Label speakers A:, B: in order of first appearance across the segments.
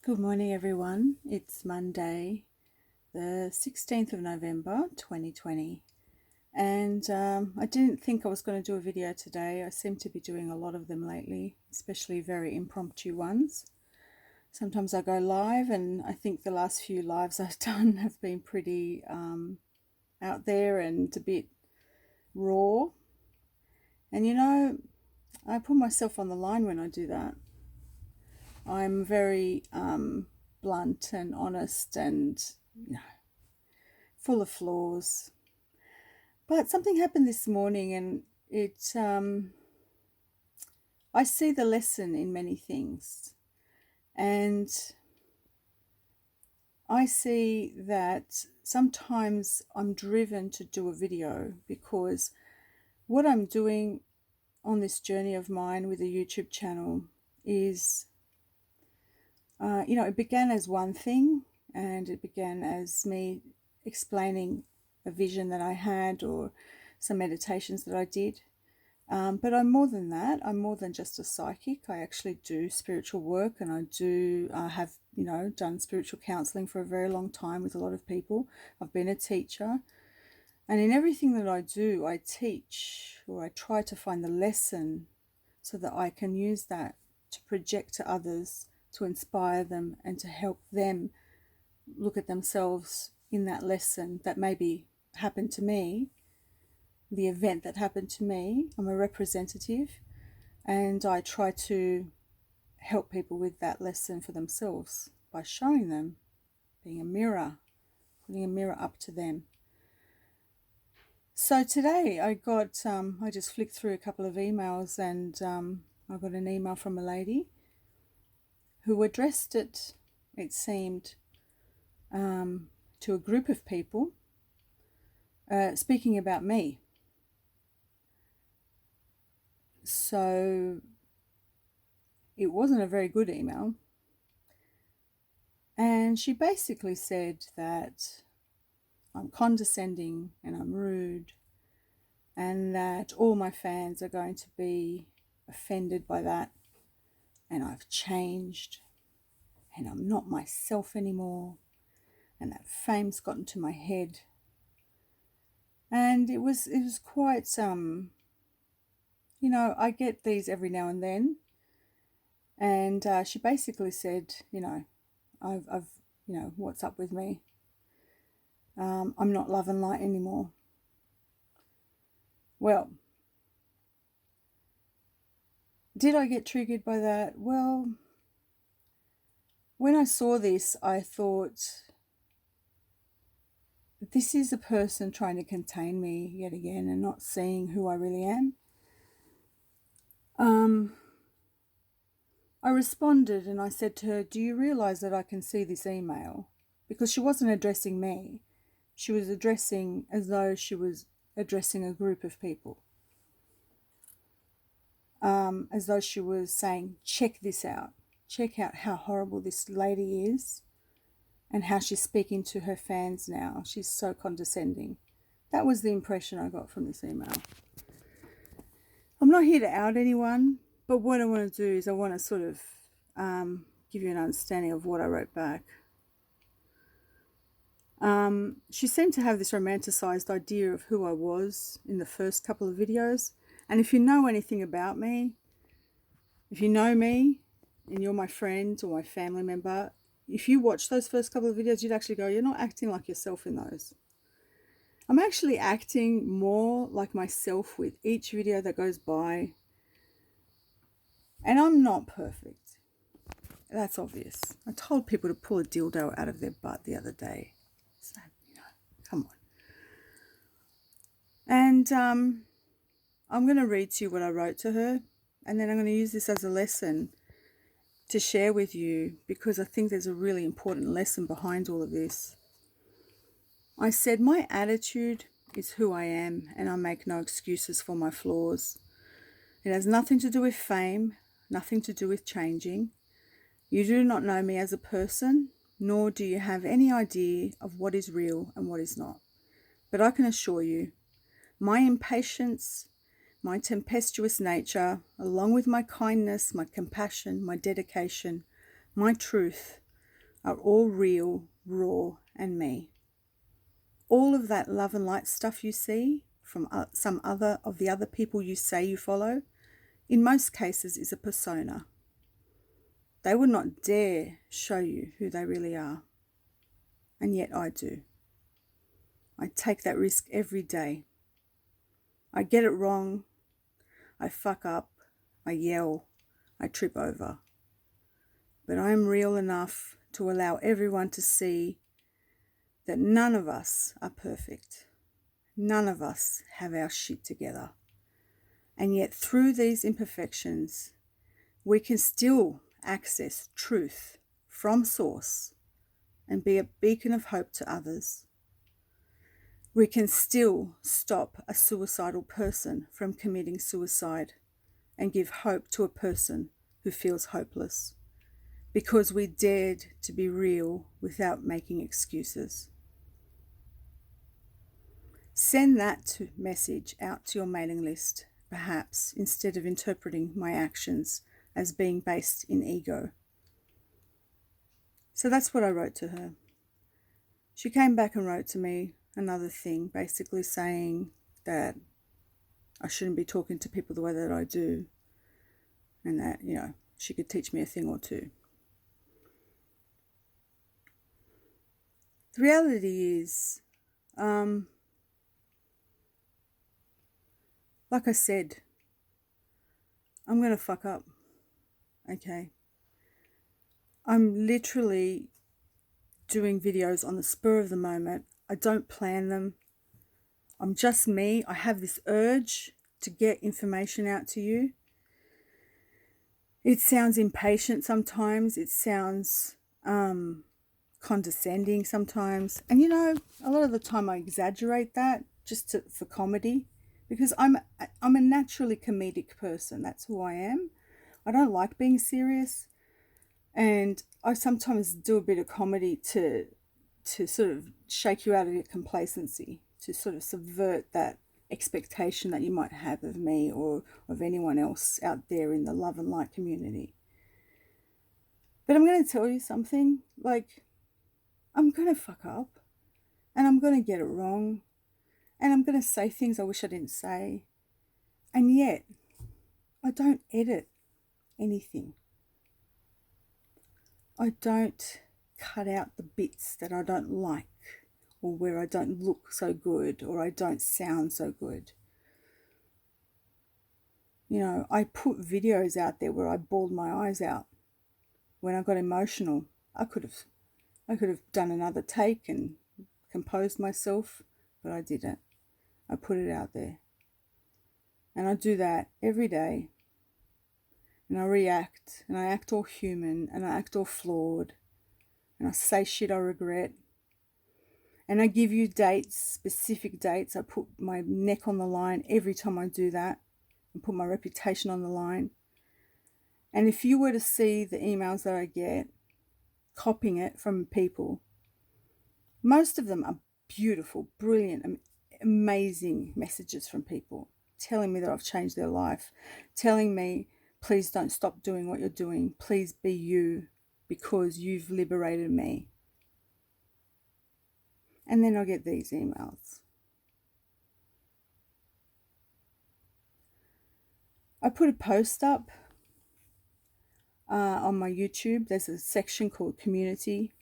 A: Good morning, everyone. It's Monday, the 16th of November, 2020. And I didn't think I was going to do a video today. I seem to be doing a lot of them lately, especially very impromptu ones. Sometimes I go live, and I think the last few lives I've done have been pretty out there and a bit raw. And I put myself on the line when I do that. I'm very blunt and honest and full of flaws. But something happened this morning, and I see the lesson in many things. And I see that sometimes I'm driven to do a video because what I'm doing on this journey of mine with the YouTube channel is, it began as one thing, and it began as me explaining a vision that I had or some meditations that I did. But I'm more than that. I'm more than just a psychic. I actually do spiritual work, and I do have, done spiritual counseling for a very long time with a lot of people. I've been a teacher. And in everything that I do, I teach, or I try to find the lesson so that I can use that to project to others, to inspire them and to help them look at themselves in that lesson that maybe happened to me, the event that happened to me. I'm a representative, and I try to help people with that lesson for themselves by showing them, being a mirror, putting a mirror up to them. So today I just flicked through a couple of emails, and I got an email from a lady who addressed it seemed, to a group of people, speaking about me. So it wasn't a very good email. And she basically said that I'm condescending and I'm rude, and that all my fans are going to be offended by that, and I've changed, and I'm not myself anymore, and that fame's gotten to my head. And it was quite I get these every now and then. And she basically said, I've what's up with me? I'm not love and light anymore. Well, did I get triggered by that? Well, when I saw this, I thought, this is a person trying to contain me yet again and not seeing who I really am. I responded and I said to her, do you realize that I can see this email? Because she wasn't addressing me. She was addressing as though she was addressing a group of people. As though she was saying, check this out. Check out how horrible this lady is and how she's speaking to her fans now. She's so condescending. That was the impression I got from this email. I'm not here to out anyone, but what I want to do is I want to sort of give you an understanding of what I wrote back. She seemed to have this romanticized idea of who I was in the first couple of videos. And if you know anything about me, if you know me and you're my friend or my family member, if you watch those first couple of videos, you'd actually go, you're not acting like yourself in those. I'm actually acting more like myself with each video that goes by. And I'm not perfect. That's obvious. I told people to pull a dildo out of their butt the other day. So, come on. And I'm going to read to you what I wrote to her, and then I'm going to use this as a lesson to share with you, because I think there's a really important lesson behind all of this. I said, my attitude is who I am, and I make no excuses for my flaws. It has nothing to do with fame, nothing to do with changing. You do not know me as a person, nor do you have any idea of what is real and what is not. But I can assure you, my impatience, my tempestuous nature, along with my kindness, my compassion, my dedication, my truth, are all real, raw, and me. All of that love and light stuff you see from some other of the other people you say you follow, in most cases is a persona. They would not dare show you who they really are. And yet I do. I take that risk every day. I get it wrong. I fuck up. I yell. I trip over. But I am real enough to allow everyone to see that none of us are perfect. None of us have our shit together. And yet through these imperfections, we can still access truth from source and be a beacon of hope to others. We can still stop a suicidal person from committing suicide and give hope to a person who feels hopeless, because we dared to be real without making excuses. Send that message out to your mailing list, perhaps, instead of interpreting my actions as being based in ego. So that's what I wrote to her. She came back and wrote to me another thing, basically saying that I shouldn't be talking to people the way that I do, and that, she could teach me a thing or two. The reality is, like I said, I'm going to fuck up, okay? I'm literally doing videos on the spur of the moment. I don't plan them. I'm just me. I have this urge to get information out to you. It sounds impatient sometimes. It sounds condescending sometimes. And a lot of the time I exaggerate that just for comedy, because I'm a naturally comedic person. That's who I am. I don't like being serious. And I sometimes do a bit of comedy to sort of shake you out of your complacency, to sort of subvert that expectation that you might have of me or of anyone else out there in the love and light community. But I'm going to tell you something, I'm going to fuck up, and I'm going to get it wrong, and I'm going to say things I wish I didn't say, and yet I don't edit anything. I don't cut out the bits that I don't like, or where I don't look so good, or I don't sound so good. I put videos out there where I bawled my eyes out when I got emotional. I could have done another take and composed myself, but I didn't. I put it out there. And I do that every day. And I react, and I act all human, and I act all flawed, and I say shit I regret. And I give you dates, specific dates. I put my neck on the line every time I do that, and put my reputation on the line. And if you were to see the emails that I get, copying it from people, most of them are beautiful, brilliant, amazing messages from people telling me that I've changed their life, telling me, please don't stop doing what you're doing. Please be you, because you've liberated me. And then I get these emails. I put a post up on my YouTube. There's a section called Community.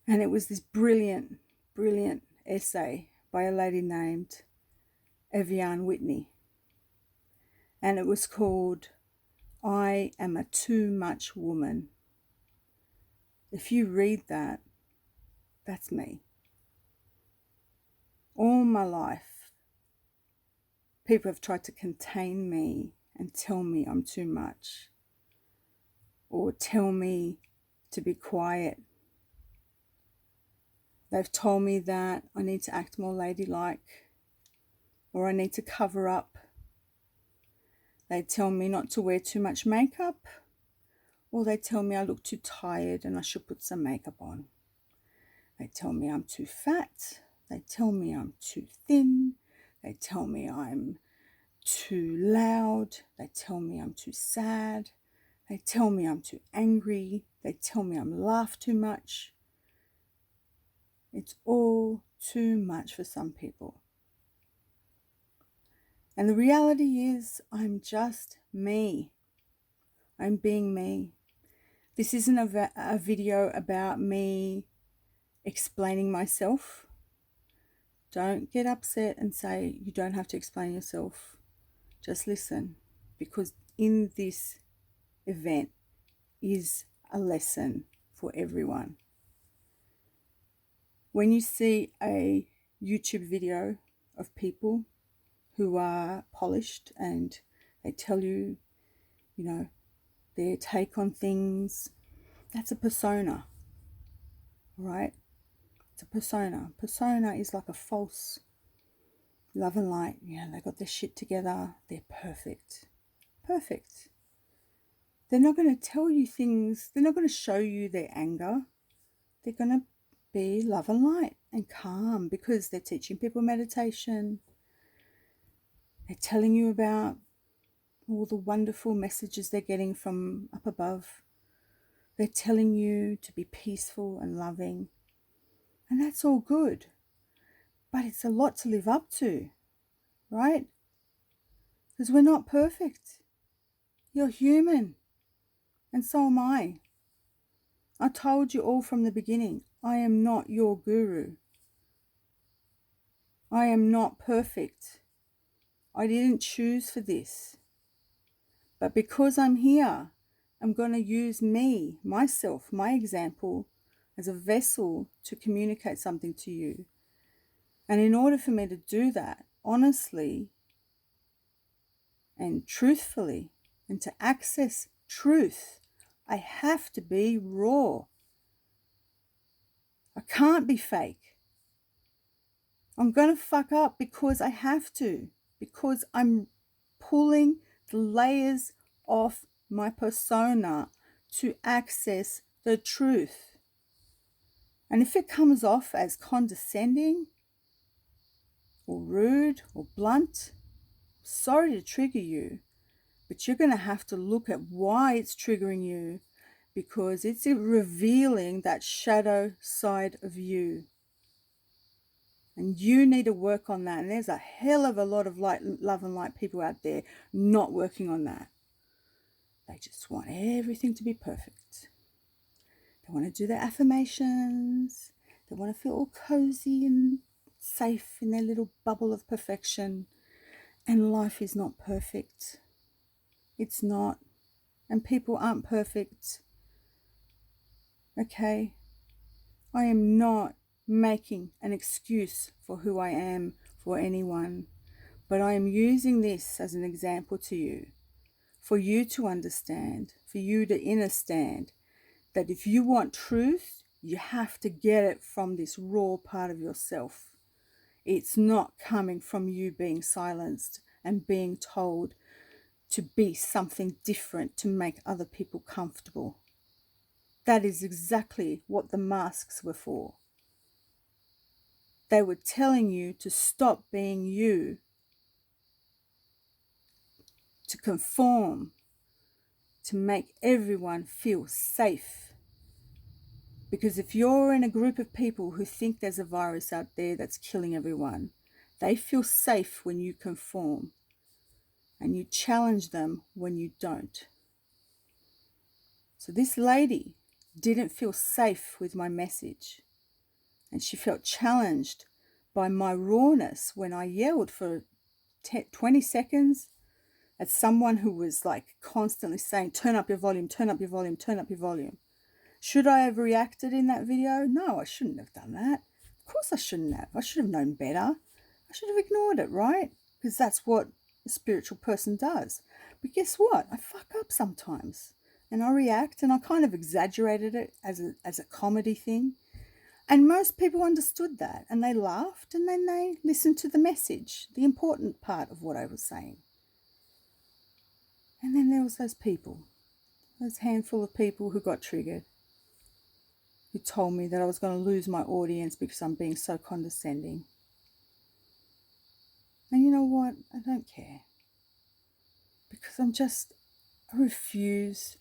A: And it was this brilliant, brilliant essay by a lady named Evian Whitney. And it was called, I Am a Too Much Woman. If you read that, that's me. All my life, people have tried to contain me and tell me I'm too much, or tell me to be quiet. They've told me that I need to act more ladylike, or I need to cover up. They tell me not to wear too much makeup, or they tell me I look too tired and I should put some makeup on. They tell me I'm too fat. They tell me I'm too thin. They tell me I'm too loud. They tell me I'm too sad. They tell me I'm too angry. They tell me I'm laugh too much. It's all too much for some people. And the reality is, I'm just me. I'm being me. This isn't a video about me explaining myself. Don't get upset and say you don't have to explain yourself. Just listen, because in this event is a lesson for everyone. When you see a YouTube video of people who are polished and they tell you, their take on things, that's a persona, right? It's a persona. Persona is like a false love and light. They got their shit together. They're perfect. Perfect. They're not going to tell you things. They're not going to show you their anger. They're going to be love and light and calm because they're teaching people meditation. They're telling you about all the wonderful messages they're getting from up above. They're telling you to be peaceful and loving. And that's all good. But it's a lot to live up to, right? Because we're not perfect. You're human. And so am I. I told you all from the beginning, I am not your guru. I am not perfect. I didn't choose for this. But because I'm here, I'm going to use me, myself, my example, as a vessel to communicate something to you. And in order for me to do that honestly and truthfully, and to access truth, I have to be raw. I can't be fake. I'm going to fuck up because I have to, because I'm pulling the layers off my persona to access the truth. And if it comes off as condescending or rude or blunt, sorry to trigger you, but you're going to have to look at why it's triggering you, because it's revealing that shadow side of you. And you need to work on that. And there's a hell of a lot of love and light people out there not working on that. They just want everything to be perfect. They want to do their affirmations. They want to feel all cozy and safe in their little bubble of perfection. And life is not perfect. It's not. And people aren't perfect. Okay? I am not making an excuse for who I am for anyone, but I am using this as an example to you, for you to understand, for you to understand that if you want truth, you have to get it from this raw part of yourself. It's not coming from you being silenced and being told to be something different to make other people comfortable. That is exactly what the masks were for. They were telling you to stop being you, to conform, to make everyone feel safe. Because if you're in a group of people who think there's a virus out there that's killing everyone, they feel safe when you conform, and you challenge them when you don't. So this lady didn't feel safe with my message, and she felt challenged by my rawness when I yelled for 20 seconds at someone who was like constantly saying, turn up your volume, turn up your volume, turn up your volume. Should I have reacted in that video? No, I shouldn't have done that. Of course I shouldn't have. I should have known better. I should have ignored it, right? Because that's what a spiritual person does. But guess what? I fuck up sometimes. And I react, and I kind of exaggerated it as a comedy thing. And most people understood that, and they laughed, and then they listened to the message, the important part of what I was saying. And then there was those people, those handful of people who got triggered, who told me that I was going to lose my audience because I'm being so condescending. And you know what? I don't care. Because I refuse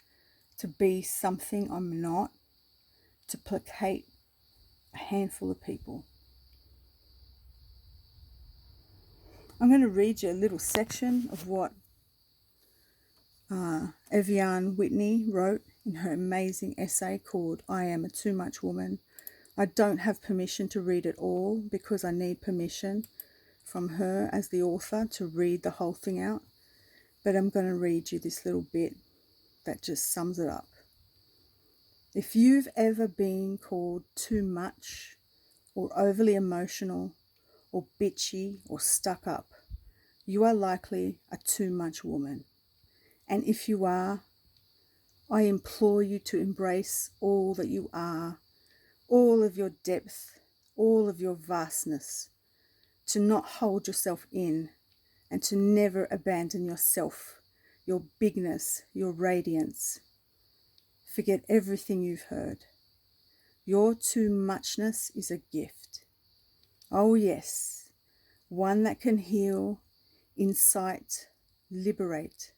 A: to be something I'm not, to placate a handful of people. I'm going to read you a little section of what Evian Whitney wrote in her amazing essay called I Am a Too Much Woman. I don't have permission to read it all because I need permission from her as the author to read the whole thing out. But I'm going to read you this little bit that just sums it up. If you've ever been called too much or overly emotional or bitchy or stuck up, you are likely a too much woman. And if you are, I implore you to embrace all that you are, all of your depth, all of your vastness, to not hold yourself in, and to never abandon yourself, your bigness, your radiance. Forget everything you've heard. Your too muchness is a gift. Oh yes, one that can heal, incite, liberate,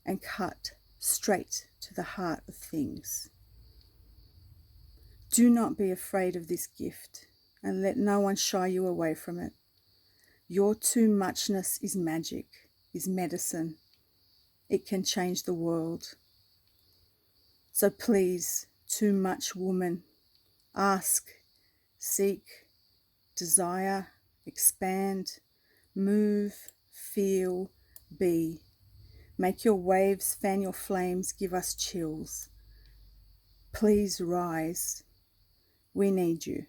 A: and cut straight to the heart of things. Do not be afraid of this gift, and let no one shy you away from it. Your too muchness is magic, is medicine. It can change the world. So please, too much woman, ask, seek, desire, expand, move, feel, be. Make your waves fan your flames, give us chills. Please rise. We need you.